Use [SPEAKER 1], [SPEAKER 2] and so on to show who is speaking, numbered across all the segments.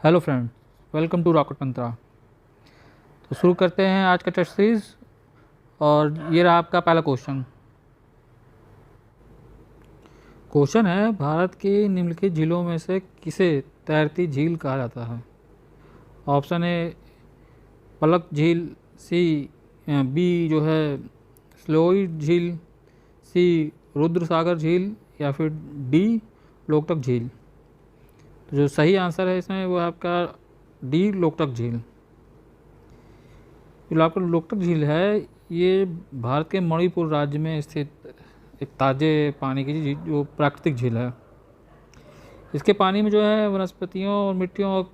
[SPEAKER 1] Hello friend, welcome to Rocket Mantra. तो शुरू करते हैं आज का टेस्ट सीरीज। और ये रहा आपका पहला क्वेश्चन। क्वेश्चन है, भारत की निम्नलिखित झीलों में से किसे तैरती झील कहा जाता है? ऑप्शन ए पलक झील, सी बी जो है स्लोई झील, सी रुद्र सागर झील, या फिर डी लोकटक झील। तो जो सही आंसर है इसमें वो है आपका डी लोकटक झील। जो आपका लोकटक झील है ये भारत के मणिपुर राज्य में स्थित एक ताज़े पानी की जो प्राकृतिक झील है। इसके पानी में जो है वनस्पतियों और मिट्टियों और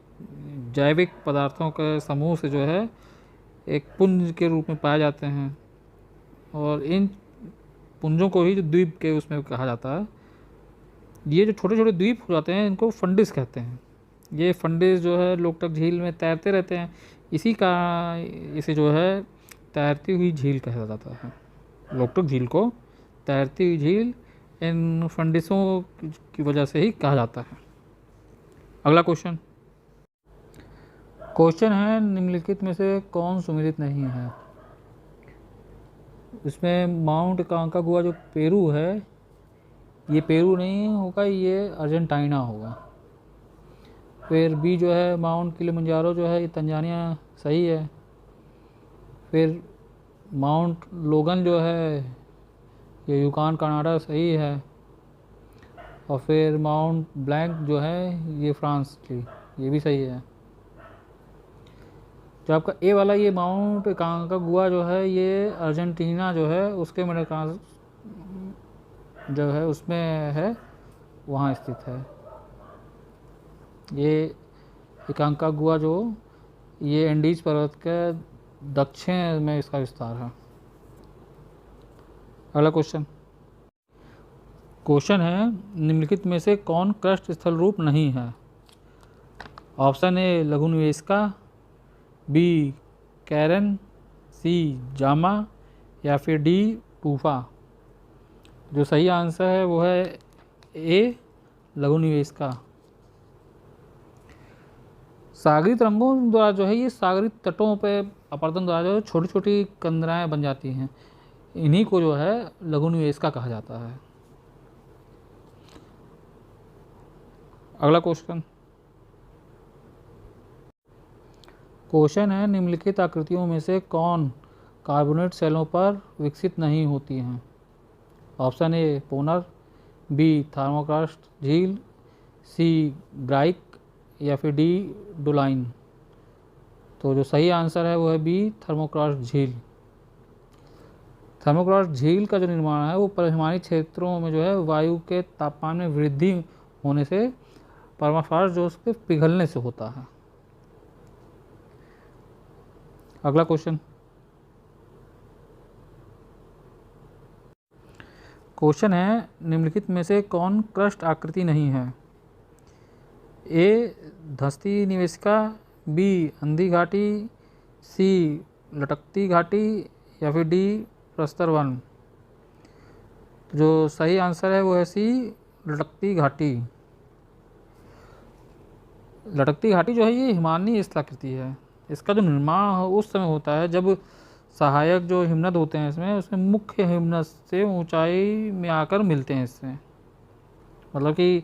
[SPEAKER 1] जैविक पदार्थों के समूह से जो है एक पुंज के रूप में पाए जाते हैं, और इन पुंजों को ही जो द्वीप के उसमें कहा जाता है। ये जो छोटे छोटे द्वीप हो जाते हैं इनको फंडिस कहते हैं। ये फंडिस जो है लोकटक झील में तैरते रहते हैं, इसी का इसे जो है तैरती हुई झील कहा जाता है। लोकटक झील को तैरती हुई झील इन फंडिसों की वजह से ही कहा जाता है। अगला क्वेश्चन है, निम्नलिखित में से कौन सुमेलित नहीं है? इसमें माउंट कांकागुआ जो पेरू है, ये पेरू नहीं होगा, ये अर्जेंटीना होगा। फिर बी जो है माउंट किलिमंजारो जो है ये तंजानिया सही है। फिर माउंट लोगन जो है ये यूकान कनाडा सही है। और फिर माउंट ब्लैंक जो है ये फ्रांस की, ये भी सही है। जो आपका ए वाला ये माउंट कांकागुआ जो है ये अर्जेंटीना जो है उसके मेडगास्कर जो है उसमें है, वहाँ स्थित है। ये कांकागुआ जो ये एंडीज पर्वत के दक्षिण में इसका विस्तार है। अगला क्वेश्चन है, निम्नलिखित में से कौन क्रस्ट स्थल रूप नहीं है? ऑप्शन ए लघु निवेशिका, बी कैरन, सी जामा, या फिर डी टूफा। जो सही आंसर है वो है ए लघु निवेशिका। सागरी तरंगों द्वारा जो है ये सागरी तटों पर अपरदन द्वारा जो है छोटी छोटी कंदराएं बन जाती हैं, इन्हीं को जो है लघु निवेशिका कहा जाता है। अगला क्वेश्चन है, निम्नलिखित आकृतियों में से कौन कार्बोनेट सेलों पर विकसित नहीं होती हैं? ऑप्शन ए पोनर, बी थर्मोक्रस्ट झील, सी ग्राइक, या फिर डी डोलाइन। तो जो सही आंसर है वो है बी थर्मोक्रस्ट झील। थर्मोक्रस्ट झील का जो निर्माण है वो परिहिमानी क्षेत्रों में जो है वायु के तापमान में वृद्धि होने से परमाफ्रॉस्ट जो उसके पिघलने से होता है। अगला क्वेश्चन है, निम्नलिखित में से कौन क्रस्ट आकृति नहीं है? ए धस्ती निवेशिका, बी अंधी घाटी, सी लटकती घाटी, या फिर डी प्रस्तर वन। जो सही आंसर है वो है सी लटकती घाटी। लटकती घाटी जो है ये हिमालयी स्थलाकृति है। इसका जो निर्माण उस समय होता है जब सहायक जो हिमनद होते हैं इसमें मुख्य हिमनद से ऊंचाई में आकर मिलते हैं। इसमें मतलब कि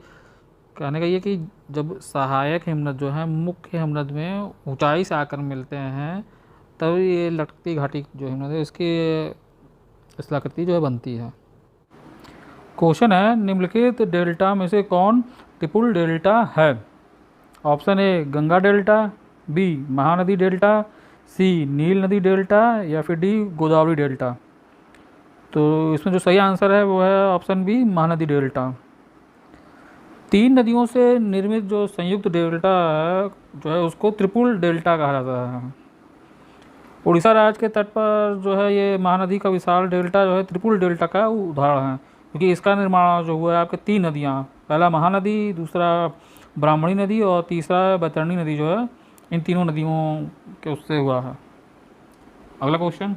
[SPEAKER 1] कहने का ये कि जब सहायक हिमनद जो है मुख्य हिमनद में ऊंचाई से आकर मिलते हैं तब ये लटकती घाटी जो हिमनद है इसकी स्थलाकृति जो है बनती है। क्वेश्चन है, निम्नलिखित डेल्टा में से कौन ट्रिपल डेल्टा है? Option A Ganga delta, B Mahanadi delta, C Nile नदी डेल्टा, या फिर डी गोदावरी डेल्टा। तो इसमें जो सही आंसर है वो है ऑप्शन बी महानदी डेल्टा। 3 नदियों से निर्मित जो संयुक्त डेल्टा जो है उसको त्रिपुल डेल्टा कहा जाता है। उड़ीसा राज्य के तट पर जो है ये महानदी का विशाल डेल्टा जो है त्रिपुल डेल्टा का उदाहरण है, क्योंकि इसका निर्माण जो हुआ है आपके 3 नदियाँ, पहला महानदी, दूसरा ब्राह्मणी नदी और तीसरा बैतरणी नदी जो है, इन तीनों नदियों के उससे हुआ है। अगला क्वेश्चन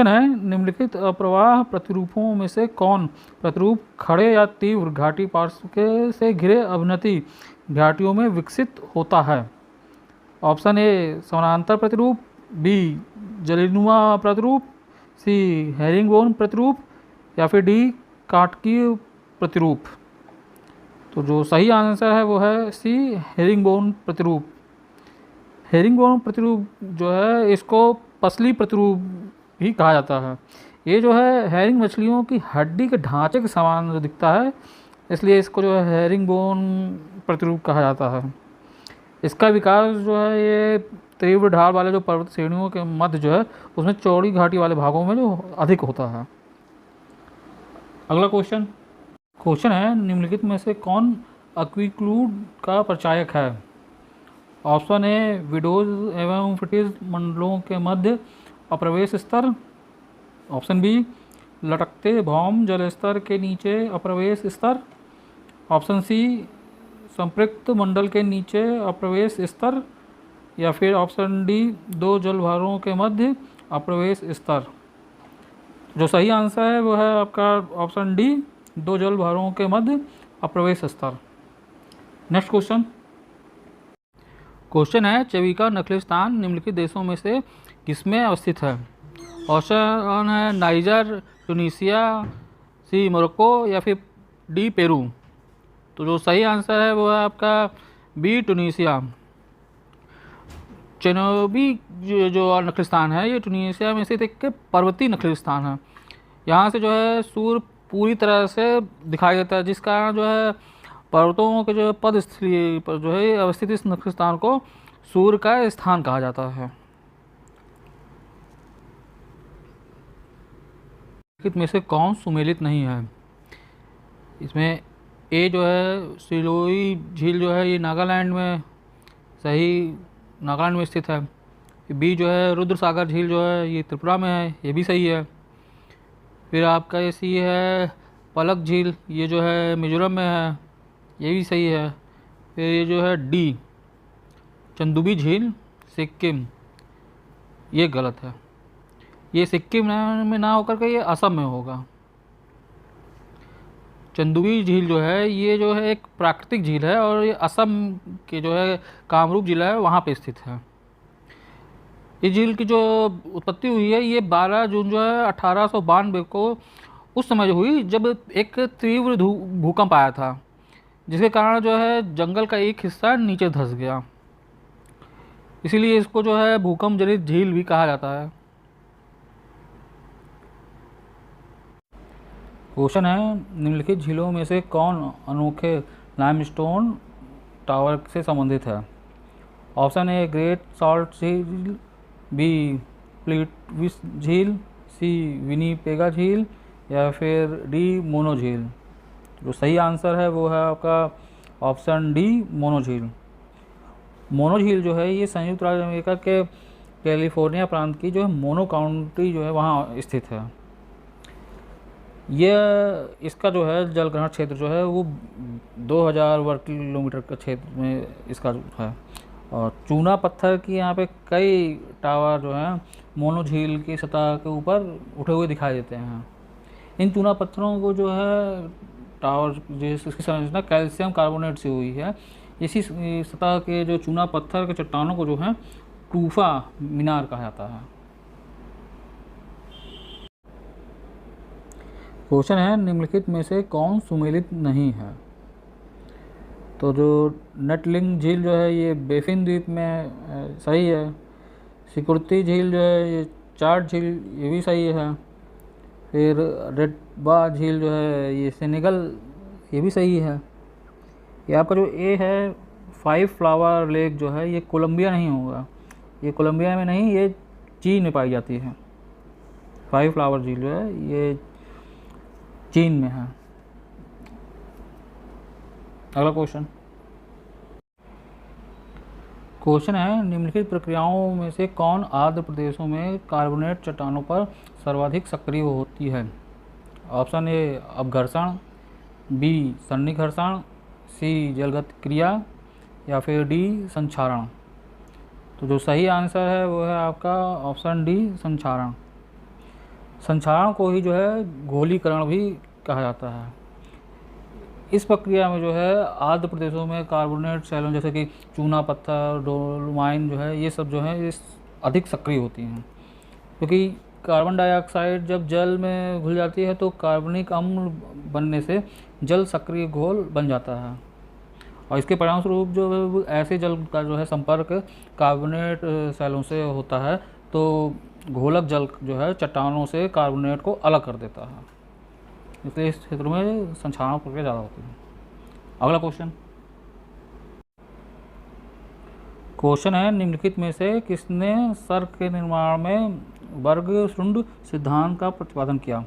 [SPEAKER 1] है, निम्नलिखित अप्रवाह प्रतिरूपों में से कौन प्रतिरूप खड़े या तीव्र घाटी पार्श्व के से घिरे अवनति घाटियों में विकसित होता है? ऑप्शन ए समानांतर प्रतिरूप, बी जलीनुमा प्रतिरूप, सी हेरिंगबोन प्रतिरूप, या फिर डी काटकीय प्रतिरूप। तो जो सही आंसर है वो है सी हेरिंगबोन प्रतिरूप। हेरिंगबोन प्रतिरूप जो है इसको पसली प्रतिरूप भी कहा जाता है। ये जो है हेरिंग मछलियों की हड्डी के ढांचे के समान जो दिखता है, इसलिए इसको जो है हेरिंगबोन प्रतिरूप कहा जाता है। इसका विकास जो है ये तीव्र ढाल वाले जो पर्वत श्रेणियों के मध्य जो है उसमें चौड़ी घाटी वाले भागों में जो अधिक होता है। अगला क्वेश्चन है निम्नलिखित में से कौन अक्विक्लूड का प्रचायक है? ऑप्शन ए विडोज एवं फ्रिटिज मंडलों के मध्य अप्रवेश स्तर, ऑप्शन बी लटकते भौम जल स्तर के नीचे अप्रवेश स्तर, ऑप्शन सी संपृक्त मंडल के नीचे अप्रवेश स्तर, या फिर ऑप्शन डी दो जलभारों के मध्य अप्रवेश स्तर। जो सही आंसर है वो है आपका ऑप्शन डी दो जलभारों के मध्य अप्रवेश स्तर। नेक्स्ट क्वेश्चन है चविका नखलिस्तान निम्नलिखित देशों में से किसमें अवस्थित है? ऑप्शन है नाइजर, ट्यूनीशिया, सी मोरक्को, या फिर डी पेरू। तो जो सही आंसर है वो है आपका बी ट्यूनीशिया। जनूबी जो नखलिस्तान है ये ट्यूनीशिया में से एक पर्वतीय नखलिस्तान है। यहाँ से जो है सूर्य पूरी तरह से दिखाई देता है, जिस कारण जो है पर्वतों के जो पदस्थली पर जो है अवस्थित इस नखलिस्तान को सूर्य का स्थान कहा जाता है। में से कौन सुमेलित नहीं है? इसमें ए जो है सिलोई झील जो है ये नागालैंड में स्थित है। बी जो है रुद्र सागर झील जो है ये त्रिपुरा में है, ये भी सही है। फिर आपका ये सी है पलक झील, ये जो है मिजोरम में है, ये भी सही है। फिर ये जो है डी चंदुबी झील सिक्किम, ये गलत है। ये सिक्किम में ना होकर के ये असम में होगा। चंदुबी झील जो है ये जो है एक प्राकृतिक झील है और ये असम के जो है कामरूप जिला है वहाँ पे स्थित है। इस झील की जो उत्पत्ति हुई है ये 12 जून जो है 1892 को उस समय जो हुई जब एक तीव्र भूकंप आया था, जिसके कारण जो है जंगल का एक हिस्सा नीचे धंस गया। इसीलिए इसको जो है भूकंप जनित झील भी कहा जाता है। क्वेश्चन है निम्नलिखित झीलों में से कौन अनोखे लाइमस्टोन टावर से संबंधित है? ऑप्शन ए ग्रेट सॉल्ट झील, बी प्लीटविस झील, सी विनीपेगा झील, या फिर डी मोनो झील। जो सही आंसर है वो है आपका ऑप्शन डी मोनो झील। मोनो झील जो है ये संयुक्त राज्य अमेरिका के कैलिफोर्निया प्रांत की जो है मोनो काउंटी जो है वहाँ स्थित है। यह इसका जो है जल ग्रहण क्षेत्र जो है वो 2000 वर्ग किलोमीटर का क्षेत्र में इसका है। और चूना पत्थर की यहाँ पे कई टावर जो हैं मोनो झील की सतह के ऊपर उठे हुए दिखाई देते हैं। इन चूना पत्थरों को जो है टावर जिसकी संरचना कैल्शियम कार्बोनेट से हुई है, इसी सतह के जो चूना पत्थर के चट्टानों को जो है टूफा मीनार कहा जाता है। क्वेश्चन है निम्नलिखित में से कौन सुमेलित नहीं है? तो जो नटलिंग झील जो है ये बेफिन द्वीप में सही है। सिकुर्ती झील जो है ये चार्ट झील ये भी सही है। फिर रेडबा झील जो है ये सेनेगल ये भी सही है। ये आपका जो ए है 5 फ्लावर लेक जो है ये कोलंबिया नहीं होगा, ये कोलंबिया में नहीं, ये चीन में पाई जाती है। 5 फ्लावर झील जो है ये चीन में है। अगला क्वेश्चन है निम्नलिखित प्रक्रियाओं में से कौन आर्द्र प्रदेशों में कार्बोनेट चट्टानों पर सर्वाधिक सक्रिय होती है? ऑप्शन ए अपघर्षण, बी सन्निघर्षण, सी जलगत क्रिया, या फिर डी संक्षारण। तो जो सही आंसर है वो है आपका ऑप्शन डी संक्षारण। संक्षारण को ही जो है गोलीकरण भी कहा जाता है। इस प्रक्रिया में जो है आर्द्र प्रदेशों में कार्बोनेट सैलों जैसे कि चूना पत्थर, डोलोमाइन जो है, ये सब जो है इस अधिक सक्रिय होती हैं, क्योंकि कार्बन डाइऑक्साइड जब जल में घुल जाती है तो कार्बनिक अम्ल बनने से जल सक्रिय घोल बन जाता है, और इसके परिणामस्वरूप जो ऐसे जल का जो है संपर्क कार्बोनेट सैलों से होता है तो घोलक जल जो है चट्टानों से कार्बोनेट को अलग कर देता है, इसलिए इस क्षेत्र में संक्षारण प्रक्रिया ज़्यादा होती है। अगला क्वेश्चन है, निम्नलिखित में से किसने सर्क के निर्माण में वर्ग शुंड सिद्धांत का प्रतिपादन किया?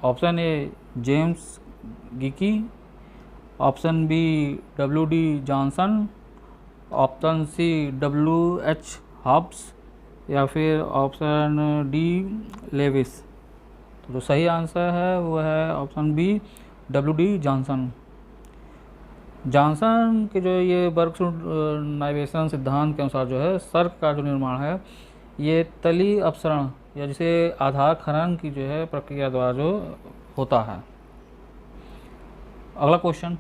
[SPEAKER 1] Option A James Geikie, option B WD Johnson, option C WH Hobbs, या फिर ऑप्शन डी लेविस। तो जो सही आंसर है वो है option B WD Johnson. Johnson के जो ये बर्गशुंड नाइवेशन सिद्धांत के अनुसार जो है सर्क का जो निर्माण है ये तली अपसरण या जिसे आधार खनन की जो है प्रक्रिया द्वारा जो होता है। अगला क्वेश्चन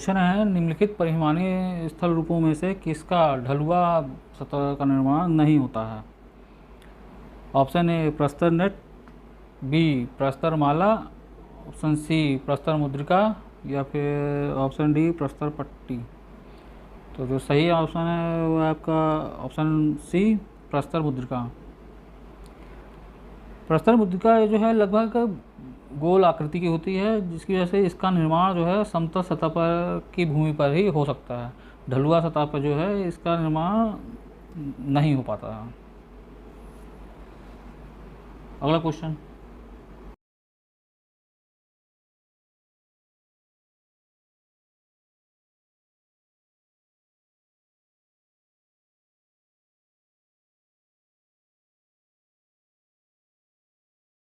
[SPEAKER 1] है, निम्नलिखित परिमाणीय स्थल रूपों में से किसका ढलुआ सतह का निर्माण नहीं होता है? ऑप्शन ए प्रस्तर नेट, बी प्रस्तर माला, ऑप्शन सी प्रस्तर मुद्रिका, या फिर ऑप्शन डी प्रस्तर पट्टी। तो जो सही ऑप्शन है वो आपका ऑप्शन सी प्रस्तर मुद्रिका। प्रस्तर मुद्रिका जो है लगभग गोल आकृति की होती है, जिसकी वजह से इसका निर्माण जो है समतल सतह पर की भूमि पर ही हो सकता है, ढलुआ सतह पर जो है इसका निर्माण नहीं हो पाता है। अगला क्वेश्चन,